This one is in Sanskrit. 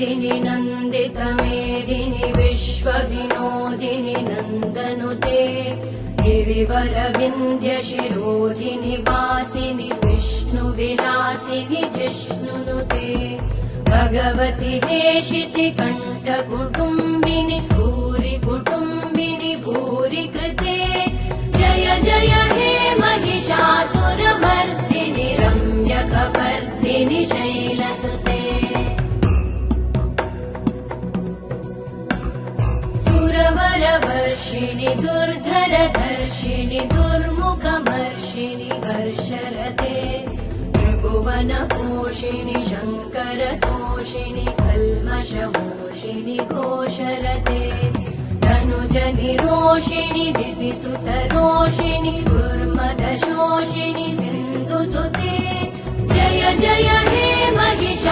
मेदिनि नन्दितमेदिनि विश्वविनोदिनि नन्दनुते गिरिवरविन्द्यशिरोधिनि वासिनि विष्णुविलासिनि जिष्णुनुते भगवति हेशिति कण्ठकुटुम्बिनि भूरि कुटुम्बिनि भूरि कृते जय जय हे महिषासुरमर्दिनि रम्यकपर्दिनि शैलसुते सुरवरवर्षिणि दुर्धरधर्षिणि दुर्मुखमर्षिणि हर्षरते त्रिभुवनपोषिणि शङ्करतोषिणि कल्मषमोषिणि घोषरते धनुजनिरोषिणि दितिसुतरोषिणि दुर्मदशोषिणि सिन्धुसुते जय जय हे महिषा